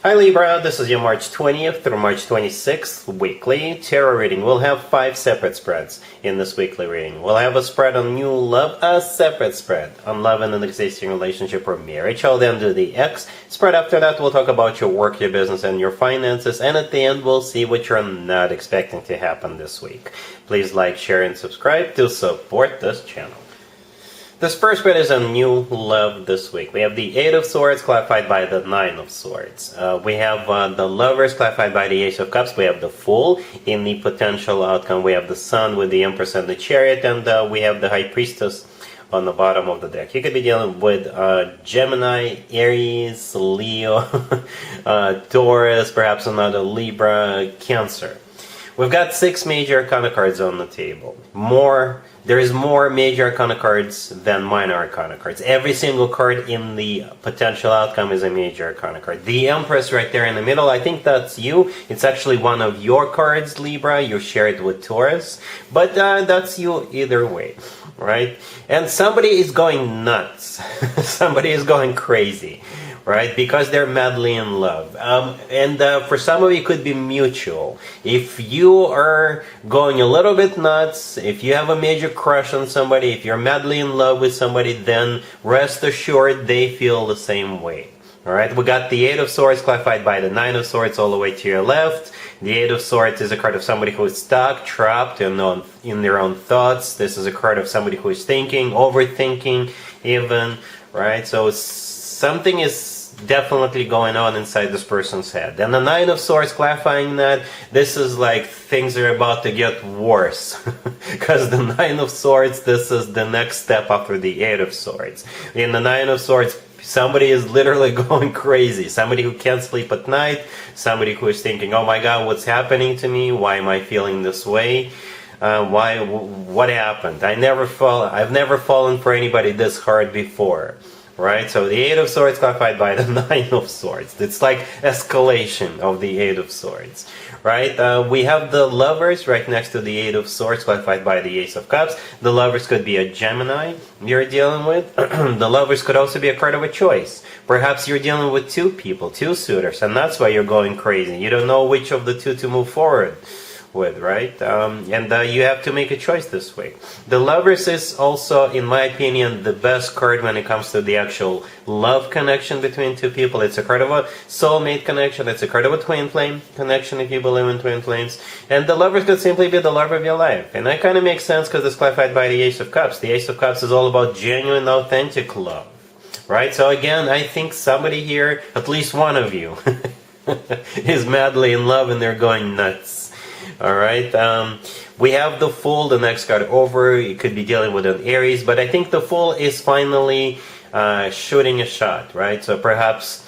Hi Libra, this is your March 20th through March 26th weekly tarot reading. We'll have 5 separate spreads in this weekly reading. We'll have a spread on new love, a separate spread on love in an existing relationship or marriage. I'll then do the X spread. After that, we'll talk about your work, your business, and your finances. And at the end, we'll see what you're not expecting to happen this week. Please like, share, and subscribe to support this channel. This first spread is on new love this week. We have the 8 of Swords clarified by the 9 of Swords. We have the Lovers clarified by the Ace of Cups. We have the Fool in the potential outcome. We have the Sun with the Empress and the Chariot. And we have the High Priestess on the bottom of the deck. You could be dealing with Gemini, Aries, Leo, Taurus, perhaps another Libra, Cancer. We've got 6 major arcana cards on the table. There is more major arcana cards than minor arcana cards. Every single card in the potential outcome is a major arcana card. The Empress right there in the middle, I think that's you. It's actually one of your cards, Libra. You share it with Taurus. But that's you either way, right? And somebody is going nuts. Somebody is going crazy. Right? Because they're madly in love. And for some of you, it could be mutual. If you are going a little bit nuts, if you have a major crush on somebody, if you're madly in love with somebody, then rest assured they feel the same way. Alright, we got the 8 of Swords clarified by the 9 of Swords all the way to your left. The 8 of Swords is a card of somebody who is stuck, trapped in their own thoughts. This is a card of somebody who is thinking, overthinking even, right? So something is definitely going on inside this person's head. And the 9 of Swords clarifying that this is like things are about to get worse. Because the 9 of Swords, this is the next step after the 8 of Swords. In the 9 of Swords, somebody is literally going crazy. Somebody who can't sleep at night. Somebody who is thinking, oh my God, what's happening to me? Why am I feeling this way? What happened? I've never fallen for anybody this hard before. Right, so the 8 of Swords clarified by the 9 of Swords. It's like escalation of the 8 of Swords. Right, we have the Lovers right next to the 8 of Swords clarified by the Ace of Cups. The Lovers could be a Gemini you're dealing with. The Lovers could also be a card of a choice. Perhaps you're dealing with 2 people, 2 suitors, and that's why you're going crazy. You don't know which of the 2 to move forward with, right? You have to make a choice this week. The Lovers is also, in my opinion, the best card when it comes to the actual love connection between 2 people. It's a card of a soulmate connection. It's a card of a twin flame connection if you believe in twin flames. And the Lovers could simply be the love of your life. And that kind of makes sense because it's clarified by the Ace of Cups. The Ace of Cups is all about genuine, authentic love. Right? So again, I think somebody here, at least one of you, is madly in love and they're going nuts. Alright, we have the Fool, the next card over. You could be dealing with an Aries, but I think the Fool is finally shooting a shot, right? So perhaps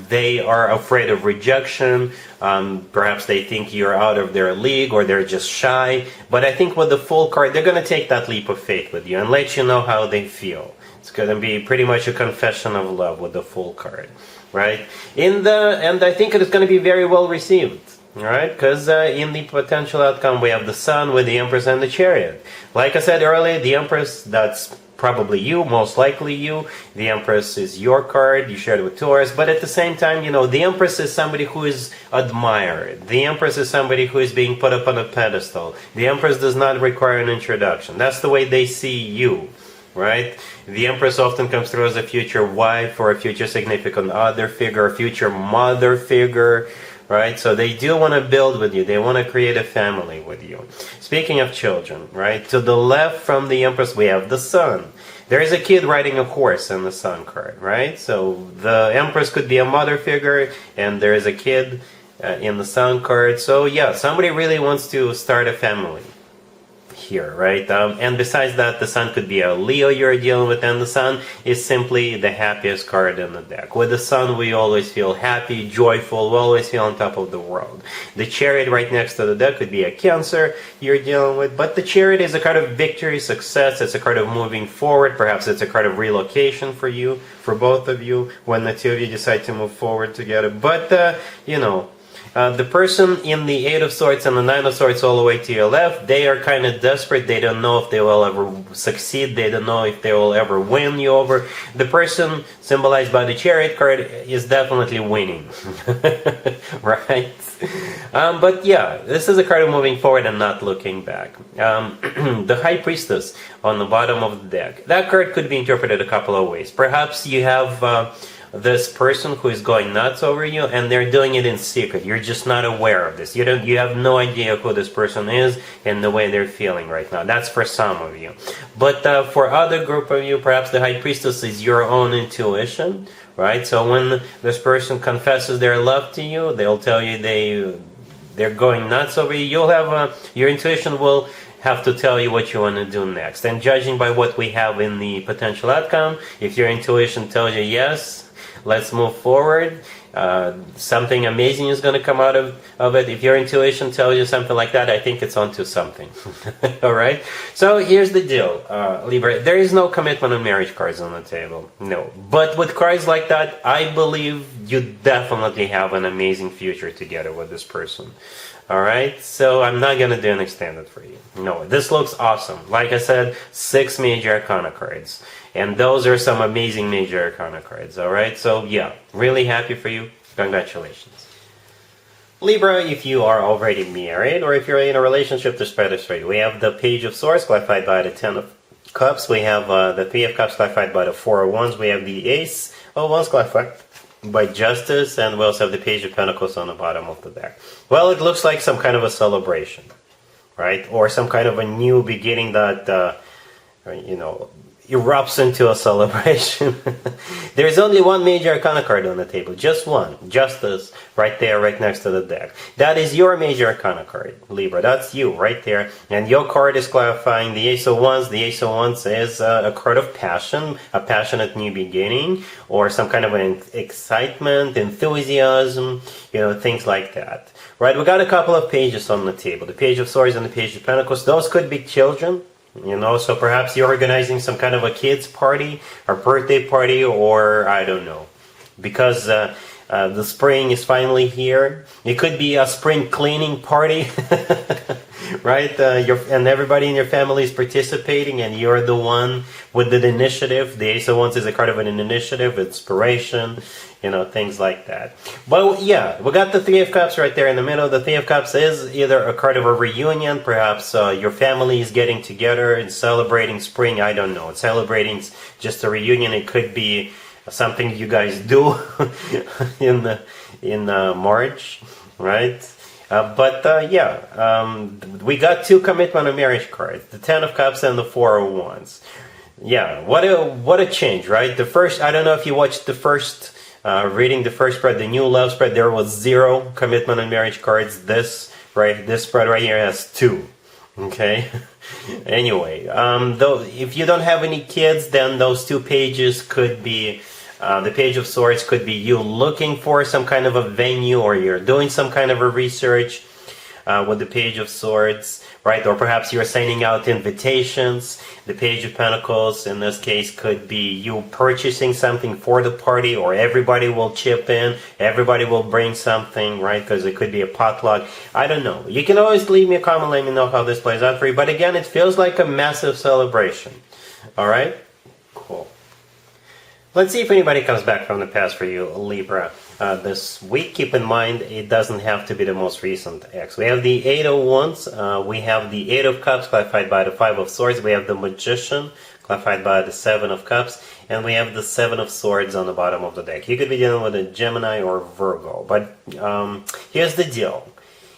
they are afraid of rejection. Perhaps they think you're out of their league or they're just shy. But I think with the Fool card, they're going to take that leap of faith with you and let you know how they feel. It's going to be pretty much a confession of love with the Fool card, right? And I think it's going to be very well received. Alright, because in the potential outcome we have the Sun with the Empress and the Chariot. Like I said earlier, the Empress, that's probably you, most likely you. The Empress is your card, you shared it with Taurus, but at the same time, you know, the Empress is somebody who is admired. The Empress is somebody who is being put up on a pedestal. The Empress does not require an introduction. That's the way they see you. Right? The Empress often comes through as a future wife or a future significant other figure, a future mother figure. Right? So they do want to build with you. They want to create a family with you. Speaking of children, right? To the left from the Empress, we have the Sun. There is a kid riding a horse in the Sun card, right? So the Empress could be a mother figure, and there is a kid in the Sun card. So yeah, somebody really wants to start a family here, right? And besides that, the Sun could be a Leo you're dealing with, and the Sun is simply the happiest card in the deck. With the Sun, we always feel happy, joyful, we always feel on top of the world. The Chariot right next to the deck could be a Cancer you're dealing with, but the Chariot is a card of victory, success, it's a card of moving forward, perhaps it's a card of relocation for you, for both of you, when the 2 of you decide to move forward together. But, you know, The person in the Eight of Swords and the Nine of Swords all the way to your left, they are kind of desperate. They don't know if they will ever succeed. They don't know if they will ever win you over. The person symbolized by the Chariot card is definitely winning. Right? But yeah, this is a card of moving forward and not looking back. The High Priestess on the bottom of the deck. That card could be interpreted a couple of ways. Perhaps you have this person who is going nuts over you, and they're doing it in secret. You're just not aware of this. You have no idea who this person is and the way they're feeling right now. That's for some of you. But for other group of you, perhaps the High Priestess is your own intuition, right? So when this person confesses their love to you, they'll tell you they're going nuts over you. You'll have your intuition will have to tell you what you want to do next. And judging by what we have in the potential outcome, if your intuition tells you yes, let's move forward, something amazing is going to come out of it. If your intuition tells you something like that, I think it's onto something. All right? So here's the deal, Libra. There is no commitment on marriage cards on the table. No. But with cards like that, I believe you definitely have an amazing future together with this person. All right? So I'm not going to do an extended for you. No. This looks awesome. Like I said, 6 major arcana cards. And those are some amazing major arcana cards, alright? So yeah, really happy for you. Congratulations. Libra, if you are already married or if you're in a relationship, the spread is for you. We have the Page of Swords clarified by the Ten of Cups. We have the Three of Cups clarified by the Four of Wands. We have the Ace of Wands clarified by Justice. And we also have the Page of Pentacles on the bottom of the deck. Well, it looks like some kind of a celebration, right? Or some kind of a new beginning that, erupts into a celebration. There's only one major arcana card on the table, just one, Justice, right there, right next to the deck. That is your major arcana card, Libra. That's you right there, and your card is clarifying the Ace of Wands. The Ace of Wands is a card of passion, a passionate new beginning, or some kind of an excitement, enthusiasm, things like that. Right? We got a couple of pages on the table, the Page of Swords and the Page of Pentacles. Those could be children. So perhaps you're organizing some kind of a kids party or birthday party, or I don't know, because the spring is finally here. It could be a spring cleaning party, right? And everybody in your family is participating, and you're the one with the initiative. The Ace of Wands is a card of an initiative, inspiration, things like that. But yeah, we got the Three of Cups right there in the middle. The Three of Cups is either a card of a reunion, perhaps your family is getting together and celebrating spring, I don't know. It's celebrating just a reunion. It could be something you guys do in March, right? We got 2 commitment and marriage cards, the Ten of Cups and the Four of Wands. Yeah, what a change, right? The first, I don't know if you watched the first reading the first spread, the new love spread, there was 0 commitment and marriage cards. This spread right here has 2. Okay. Anyway, though, if you don't have any kids, then those 2 pages could be the Page of Swords could be you looking for some kind of a venue, or you're doing some kind of a research with the Page of Swords, right? Or perhaps you're sending out invitations. The Page of Pentacles, in this case, could be you purchasing something for the party, or everybody will chip in, everybody will bring something, right? Because it could be a potluck. I don't know. You can always leave me a comment, let me know how this plays out for you. But again, it feels like a massive celebration. All right? Cool. Let's see if anybody comes back from the past for you, Libra. This week, keep in mind, it doesn't have to be the most recent ex. We have the Eight of Wands, we have the Eight of Cups, clarified by the Five of Swords, we have the Magician, clarified by the Seven of Cups, and we have the Seven of Swords on the bottom of the deck. You could be dealing with a Gemini or Virgo, but here's the deal.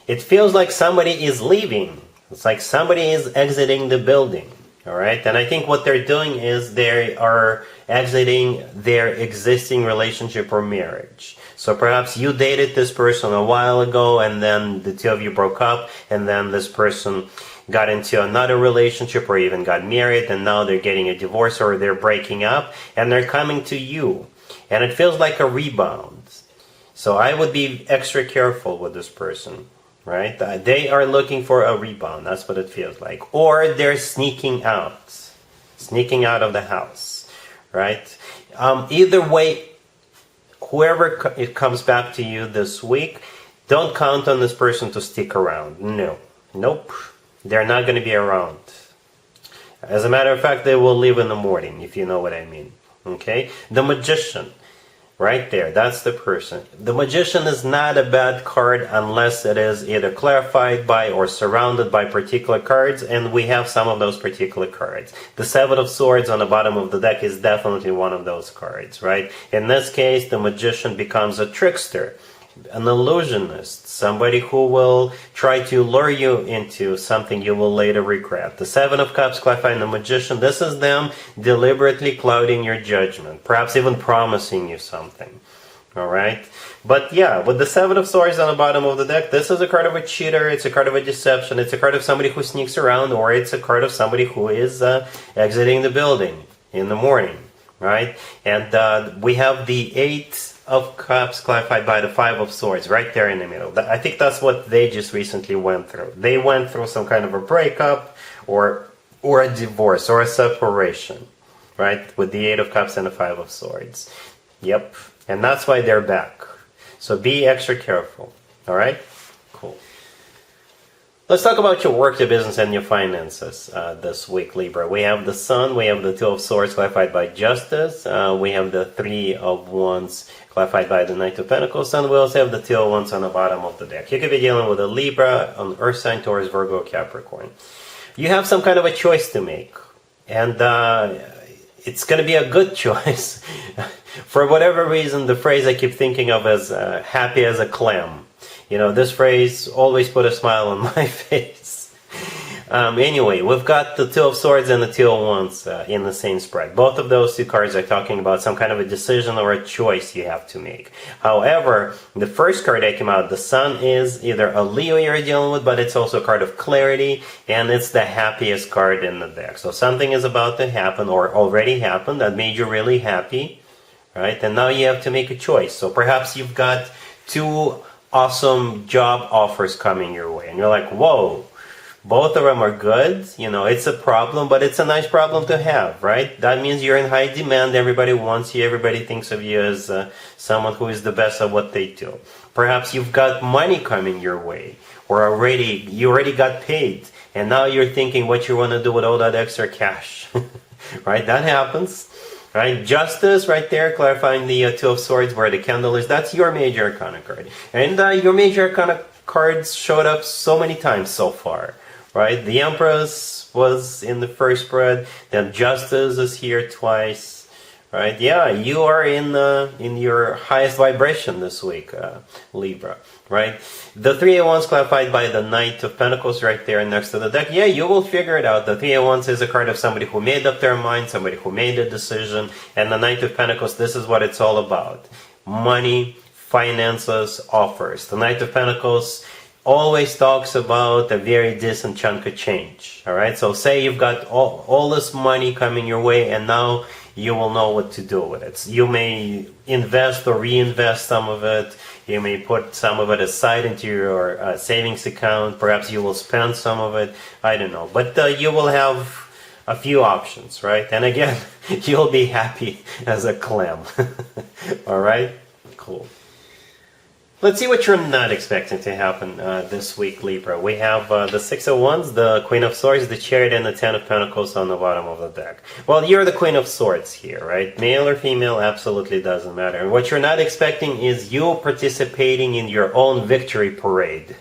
It feels like somebody is leaving. It's like somebody is exiting the building. All right, and I think what they're doing is they are exiting their existing relationship or marriage. So perhaps you dated this person a while ago, and then the 2 of you broke up, and then this person got into another relationship or even got married, and now they're getting a divorce or they're breaking up, and they're coming to you. And it feels like a rebound. So I would be extra careful with this person. Right? They are looking for a rebound. That's what it feels like. Or they're sneaking out of the house. Right? Either way, whoever it comes back to you this week, Don't count on this person to stick around. No. Nope. They're not going to be around. As a matter of fact, they will leave in the morning, if you know what I mean. Okay? The Magician. Right there, that's the person. The Magician is not a bad card unless it is either clarified by or surrounded by particular cards, and we have some of those particular cards. The Seven of Swords on the bottom of the deck is definitely one of those cards, right? In this case, the Magician becomes a trickster, an illusionist, somebody who will try to lure you into something you will later regret. The Seven of Cups clarifying the Magician, this is them deliberately clouding your judgment, perhaps even promising you something. Alright? But yeah, with the Seven of Swords on the bottom of the deck, this is a card of a cheater, it's a card of a deception, it's a card of somebody who sneaks around, or it's a card of somebody who is exiting the building in the morning. Right? And we have the Eight of Cups clarified by the Five of Swords right there in the middle. I think that's what they just recently went through. They went through some kind of a breakup or a divorce or a separation, right? With the Eight of Cups and the Five of Swords. Yep. And that's why they're back. So be extra careful. All right? Cool. Let's talk about your work, your business, and your finances this week, Libra. We have the Sun, we have the Two of Swords clarified by Justice, we have the Three of Wands clarified by the Knight of Pentacles, and we also have the Two of Wands on the bottom of the deck. You could be dealing with a Libra, an Earth sign, Taurus, Virgo, Capricorn. You have some kind of a choice to make, and it's going to be a good choice. For whatever reason, the phrase I keep thinking of is happy as a clam. You know, this phrase always put a smile on my face. Anyway, we've got the Two of Swords and the Two of Wands in the same spread. Both of those two cards are talking about some kind of a decision or a choice you have to make. However, the first card that came out, the Sun, is either a Leo you're dealing with, but it's also a card of clarity, and it's the happiest card in the deck. So something is about to happen or already happened that made you really happy, right? And now you have to make a choice. So perhaps you've got two awesome job offers coming your way, and you're like, whoa, both of them are good. You know, it's a problem, but it's a nice problem to have, right? That means you're in high demand. Everybody wants you. Everybody thinks of you as someone who is the best at what they do. Perhaps you've got money coming your way, or you already got paid, and now you're thinking what you want to do with all that extra cash. Right? That happens. Right, Justice right there, clarifying the Two of Swords where the candle is. That's your major arcana card. And your major arcana cards showed up so many times so far. Right, the Empress was in the first spread. Then Justice is here twice. Right, yeah, you are in your highest vibration this week, Libra. Right, the Three of Wands clarified by the Knight of Pentacles right there next to the deck. Yeah, you will figure it out. The Three of Wands is a card of somebody who made up their mind, somebody who made a decision, and the Knight of Pentacles, this is what it's all about: money, finances, offers. The Knight of Pentacles always talks about a very decent chunk of change. All right, so say you've got all this money coming your way, and now you will know what to do with it. You may invest or reinvest some of it. You may put some of it aside into your savings account. Perhaps you will spend some of it. I don't know. But you will have a few options, right? And again, you'll be happy as a clam. All right? Cool. Let's see what you're not expecting to happen this week, Libra. We have the Six of Wands, the Queen of Swords, the Chariot, and the Ten of Pentacles on the bottom of the deck. Well, you're the Queen of Swords here, right? Male or female, absolutely doesn't matter. And what you're not expecting is you participating in your own victory parade,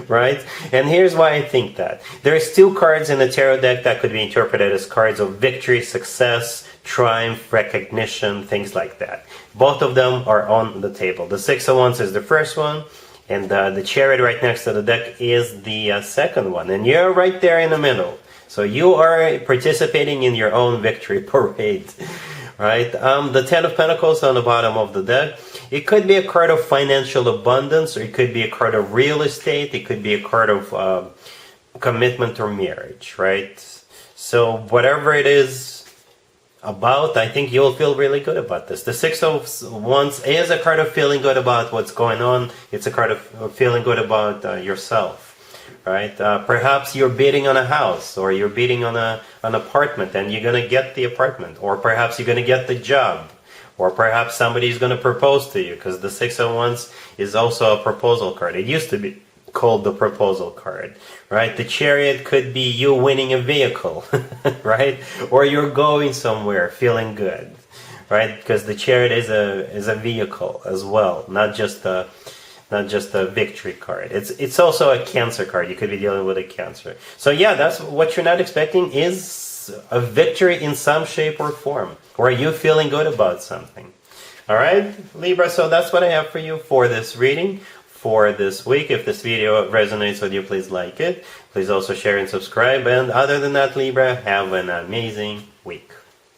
right? And here's why I think that. There's two cards in the tarot deck that could be interpreted as cards of victory, success, triumph, recognition, things like that. Both of them are on the table. The Six of Wands is the first one, and the Chariot right next to the deck is the second one. And you're right there in the middle. So you are participating in your own victory parade, right? The Ten of Pentacles on the bottom of the deck. It could be a card of financial abundance, or it could be a card of real estate. It could be a card of commitment or marriage, right? So whatever it is about, I think you'll feel really good about this. The Six of Wands is a card of feeling good about what's going on. It's a card of feeling good about yourself, right? Perhaps you're bidding on a house, or you're bidding on an apartment, and you're going to get the apartment, or perhaps you're going to get the job, Or perhaps somebody is going to propose to you, because the Six of Wands is also a proposal card. It used to be called the proposal card, right? The Chariot could be you winning a vehicle, right? Or you're going somewhere feeling good, right? Because the Chariot is a vehicle as well, not just a victory card. It's also a Cancer card. You could be dealing with a Cancer. So yeah, that's what you're not expecting is a victory in some shape or form, or you feeling good about something. All right, Libra. So that's what I have for you for this reading for this week. If this video resonates with you, please like it. Please also share and subscribe. And other than that, Libra, have an amazing week.